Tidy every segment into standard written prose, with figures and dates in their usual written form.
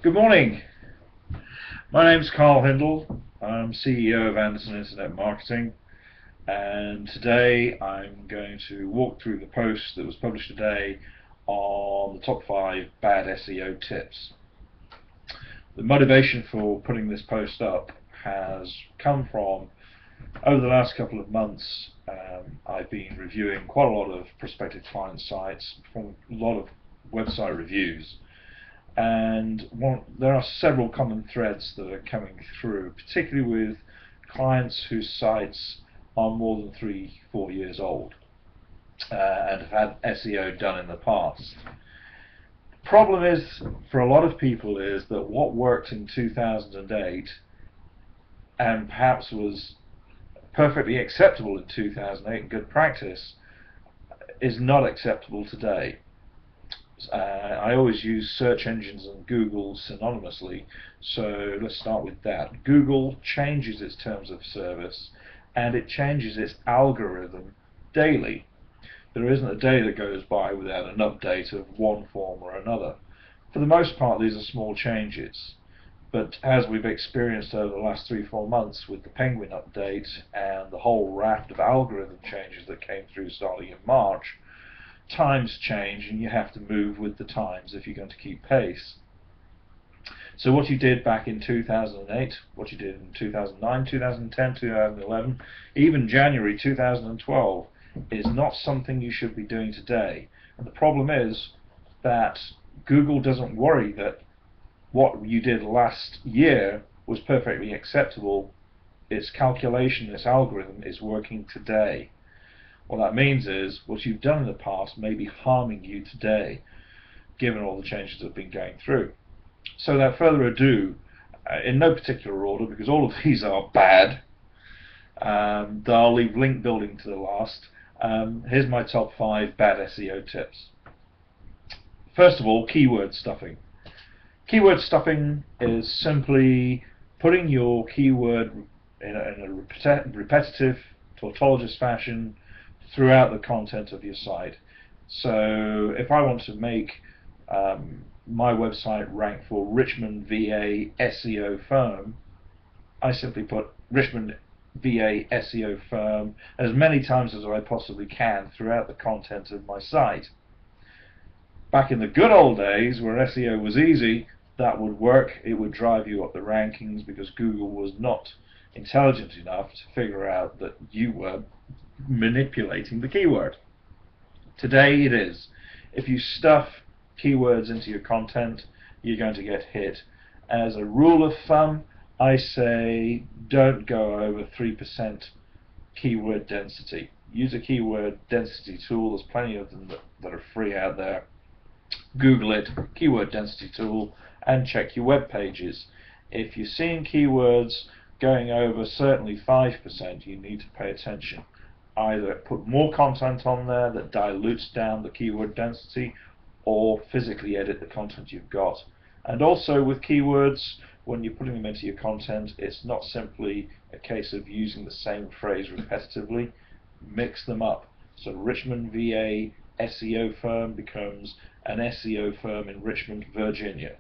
Good morning. My name's Karl Hindle. I'm CEO of Andersen Internet Marketing, and today I'm going to walk through the post that was published today on the top 5 bad SEO tips. The motivation for putting this post up has come from, over the last couple of months, I've been reviewing quite a lot of prospective client sites from a lot of website reviews. And there are several common threads that are coming through, particularly with clients whose sites are more than 3-4 years old and have had SEO done in the past. The problem is, for a lot of people, is that what worked in 2008 and perhaps was perfectly acceptable in 2008 and good practice is not acceptable today. I always use search engines and Google synonymously, so let's start with that. Google changes its terms of service and it changes its algorithm daily. There isn't a day that goes by without an update of one form or another. For the most part, these are small changes, but as we've experienced over the last 3-4 months with the Penguin update and the whole raft of algorithm changes that came through starting in March, times change and you have to move with the times if you're going to keep pace. So what you did back in 2008, what you did in 2009, 2010, 2011, even January 2012 is not something you should be doing today. And the problem is that Google doesn't worry that what you did last year was perfectly acceptable. Its calculation, its algorithm is working today. What that means is what you've done in the past may be harming you today, given all the changes that have been going through. So without further ado, in no particular order, because all of these are bad, I'll leave link building to the last. Here's my top 5 bad SEO tips. First of all, keyword stuffing. Keyword stuffing is simply putting your keyword in a repetitive, tautologous fashion throughout the content of your site. So if I want to make my website rank for Richmond VA SEO firm, I simply put Richmond VA SEO firm as many times as I possibly can throughout the content of my site. Back in the good old days where SEO was easy, that would work. It would drive you up the rankings because Google was not intelligent enough to figure out that you were manipulating the keyword. Today it is. If you stuff keywords into your content, you're going to get hit. As a rule of thumb, I say don't go over 3% keyword density. Use a keyword density tool. There's plenty of them that are free out there. Google it, keyword density tool, and check your web pages. If you're seeing keywords going over certainly 5%, you need to pay attention. Either put more content on there that dilutes down the keyword density, or physically edit the content you've got. And also with keywords, when you're putting them into your content, it's not simply a case of using the same phrase repetitively. Mix them up. So Richmond VA SEO firm becomes an SEO firm in Richmond, Virginia.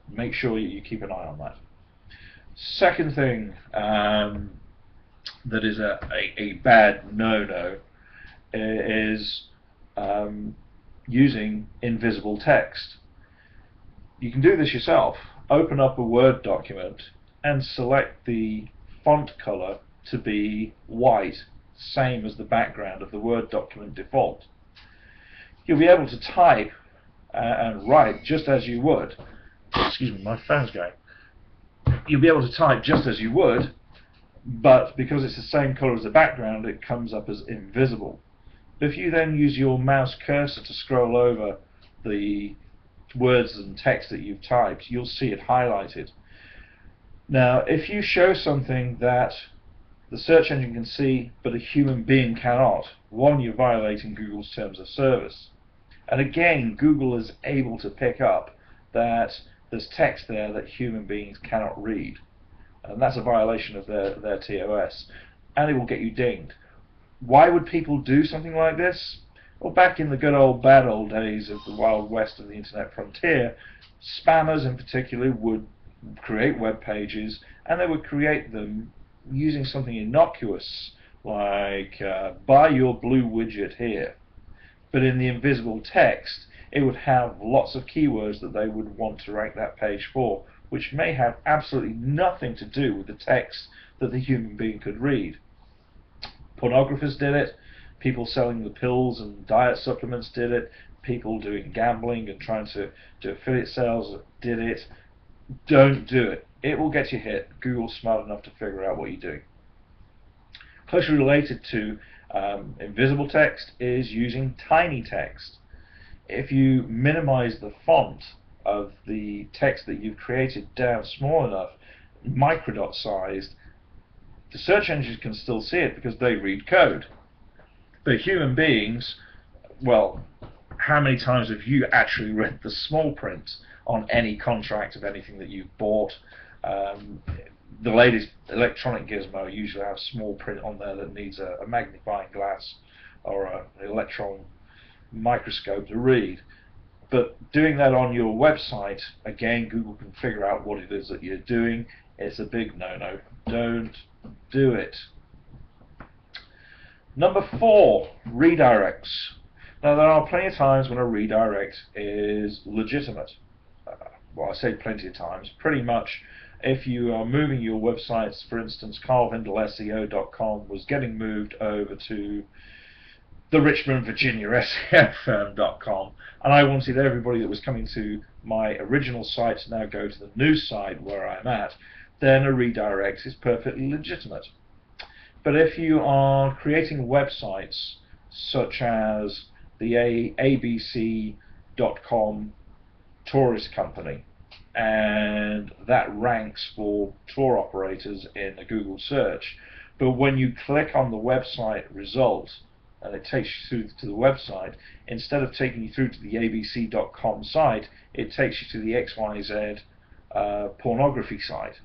Make sure you keep an eye on that. Second thing that is a bad no-no is using invisible text. You can do this yourself. Open up a Word document and select the font color to be white, same as the background of the Word document default. You'll be able to type and write just as you would. Excuse me, my phone's going. You'll be able to type just as you would, but because it's the same color as the background, it comes up as invisible. If you then use your mouse cursor to scroll over the words and text that you've typed, you'll see it highlighted. Now, if you show something that the search engine can see but a human being cannot, one, you're violating Google's terms of service. And again, Google is able to pick up that there's text there that human beings cannot read. And that's a violation of their TOS. And it will get you dinged. Why would people do something like this? Well, back in the good old bad old days of the Wild West of the internet frontier, spammers in particular would create web pages, and they would create them using something innocuous like buy your blue widget here. But in the invisible text, it would have lots of keywords that they would want to rank that page for, which may have absolutely nothing to do with the text that the human being could read. Pornographers did it, people selling the pills and diet supplements did it, people doing gambling and trying to do affiliate sales did it. Don't do it. It will get you hit. Google's smart enough to figure out what you're doing. Closely related to invisible text is using tiny text. If you minimize the font of the text that you've created down small enough, microdot sized, the search engines can still see it because they read code. But human beings, well, how many times have you actually read the small print on any contract of anything that you've bought? The latest electronic gizmo usually have small print on there that needs a magnifying glass or an electron microscope to read. But doing that on your website, again, Google can figure out what it is that you're doing. It's a big no-no. Don't do it. Number 4, redirects. Now, there are plenty of times when a redirect is legitimate. Well, I say plenty of times. Pretty much, if you are moving your websites, for instance, karlhindleseo.com was getting moved over to the Richmond, Virginia SEO firm.com, and I wanted everybody that was coming to my original site to now go to the new site where I'm at, then a redirect is perfectly legitimate. But if you are creating websites such as the abc.com tourist company, and that ranks for tour operators in a Google search, but when you click on the website result and it takes you through to the website, instead of taking you through to the abc.com site, it takes you to the XYZ pornography site,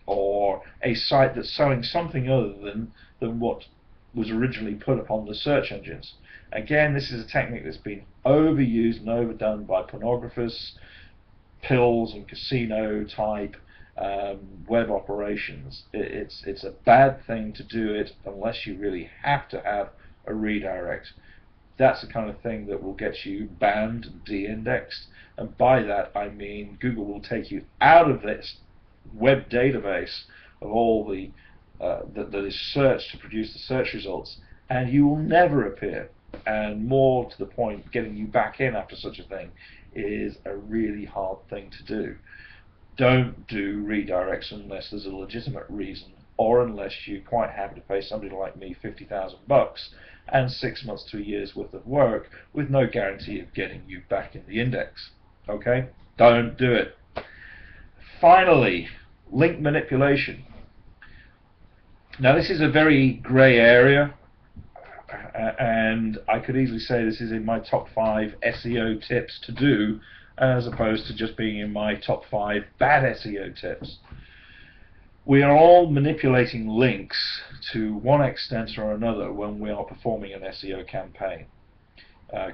or a site that's selling something other than what was originally put upon the search engines. Again, this is a technique that's been overused and overdone by pornographers, pills and casino type web operations. It's a bad thing to do it unless you really have to have a redirect. That's the kind of thing that will get you banned and de-indexed, and by that I mean Google will take you out of this web database of all the that is searched to produce the search results, and you will never appear. And more to the point, getting you back in after such a thing is a really hard thing to do. Don't do redirects unless there's a legitimate reason, or unless you're quite happy to pay somebody like me $50,000 and 6 months to a year's worth of work with no guarantee of getting you back in the index. Okay? Don't do it. Finally, link manipulation. Now, this is a very grey area, and I could easily say this is in my top 5 SEO tips to do, as opposed to just being in my top 5 bad SEO tips. We are all manipulating links to one extent or another when we are performing an SEO campaign.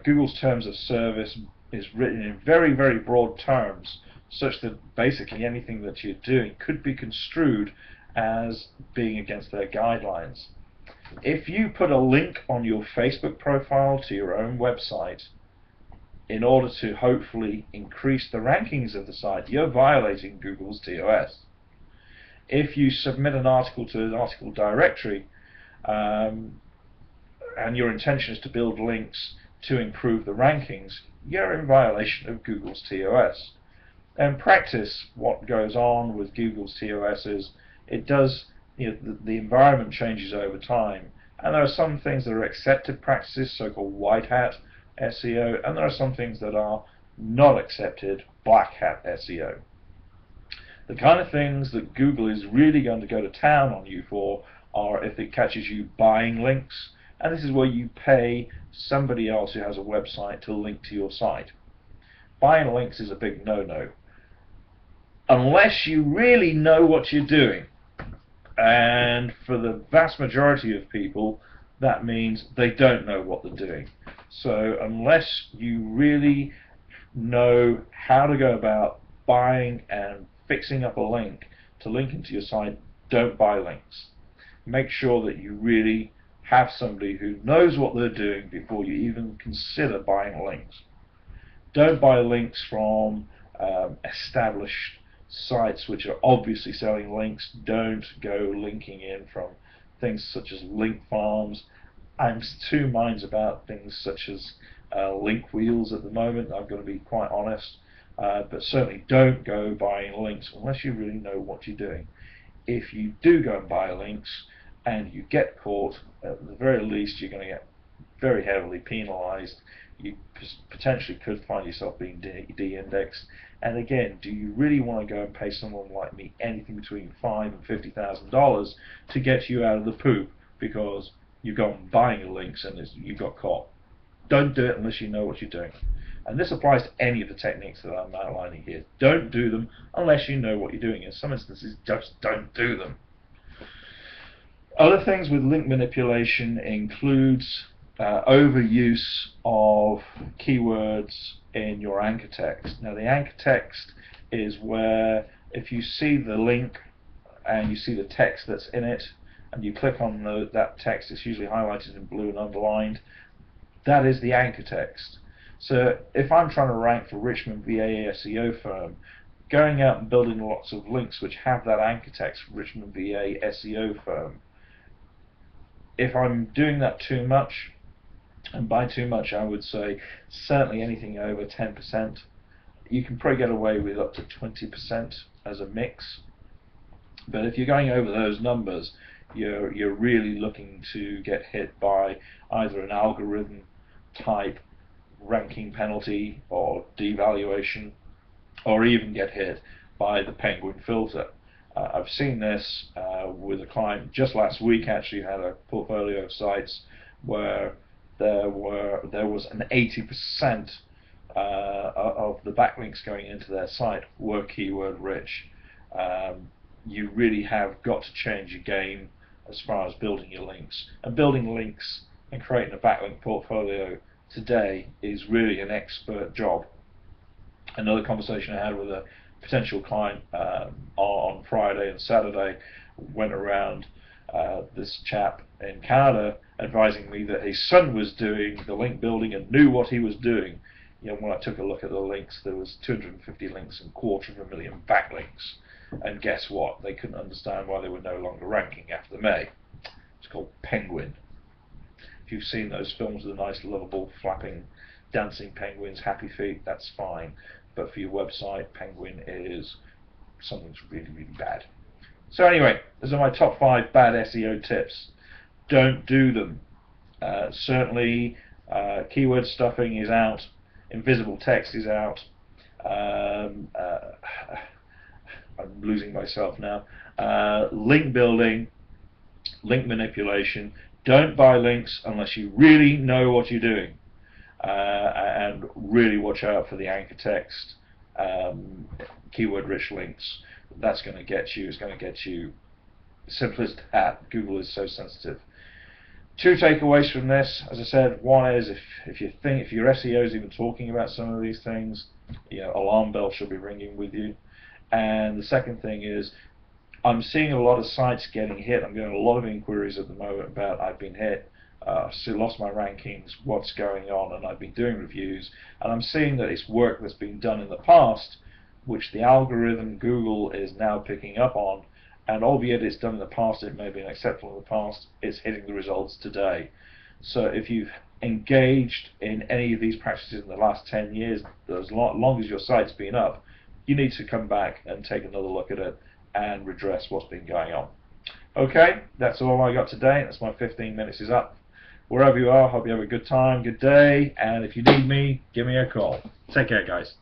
Google's terms of service is written in very, very broad terms, such that basically anything that you're doing could be construed as being against their guidelines. If you put a link on your Facebook profile to your own website in order to hopefully increase the rankings of the site, you're violating Google's TOS. If you submit an article to an article directory and your intention is to build links to improve the rankings, you're in violation of Google's TOS. In practice, what goes on with Google's TOS is it does, the environment changes over time, and there are some things that are accepted practices, so-called white hat SEO, and there are some things that are not accepted, black hat SEO. The kind of things that Google is really going to go to town on you for are if it catches you buying links, and this is where you pay somebody else who has a website to link to your site. Buying links is a big no-no, unless you really know what you're doing. And for the vast majority of people, that means they don't know what they're doing. So unless you really know how to go about buying and fixing up a link to link into your site, don't buy links. Make sure that you really have somebody who knows what they're doing before you even consider buying links. Don't buy links from established sites which are obviously selling links. Don't go linking in from things such as link farms. I'm two minds about things such as link wheels at the moment, I've got to be quite honest. But certainly don't go buying links unless you really know what you're doing. If you do go and buy links and you get caught, at the very least you're going to get very heavily penalised. You potentially could find yourself being de-indexed. And again, do you really want to go and pay someone like me anything between $5,000 and $50,000 to get you out of the poop because you've gone buying links and you got caught? Don't do it unless you know what you're doing. And this applies to any of the techniques that I'm outlining here. Don't do them unless you know what you're doing. In some instances, just don't do them. Other things with link manipulation includes overuse of keywords in your anchor text. Now, the anchor text is where if you see the link and you see the text that's in it and you click on that text, it's usually highlighted in blue and underlined. That is the anchor text. So if I'm trying to rank for Richmond VA SEO firm, going out and building lots of links which have that anchor text, Richmond VA SEO firm, if I'm doing that too much, and by too much I would say certainly anything over 10%, you can probably get away with up to 20% as a mix. But if you're going over those numbers, you're really looking to get hit by either an algorithm type ranking penalty or devaluation, or even get hit by the Penguin filter. I've seen this with a client just last week. Actually had a portfolio of sites where there was an 80% of the backlinks going into their site were keyword rich. You really have got to change your game as far as building your links. And building links and creating a backlink portfolio today is really an expert job. Another conversation I had with a potential client on Friday and Saturday went around this chap in Canada advising me that his son was doing the link building and knew what he was doing. You know, when I took a look at the links, there was 250 links and 250,000 backlinks. And guess what? They couldn't understand why they were no longer ranking after May. It's called Penguin. If you've seen those films with the nice, lovable, flapping, dancing penguins, happy feet, that's fine. But for your website, Penguin is something that's really, really bad. So anyway, those are my top 5 bad SEO tips. Don't do them. Certainly, keyword stuffing is out. Invisible text is out. I'm losing myself now. Link building, link manipulation. Don't buy links unless you really know what you're doing. And really watch out for the anchor text, keyword rich links. That's going to get you, it's going to get you, simple as that. Google is so sensitive. 2 takeaways from this, as I said. One is if your SEO is even talking about some of these things, alarm bells should be ringing with you. And the second thing is, I'm seeing a lot of sites getting hit. I'm getting a lot of inquiries at the moment about I've been hit, lost my rankings, what's going on, and I've been doing reviews, and I'm seeing that it's work that's been done in the past, which the algorithm Google is now picking up on, and albeit it's done in the past, it may have been acceptable in the past, it's hitting the results today. So if you've engaged in any of these practices in the last 10 years, as long as your site's been up, you need to come back and take another look at it and redress what's been going on. Okay, that's all I got today. That's my 15 minutes is up. Wherever you are, hope you have a good time, good day, and if you need me, give me a call. Take care, guys.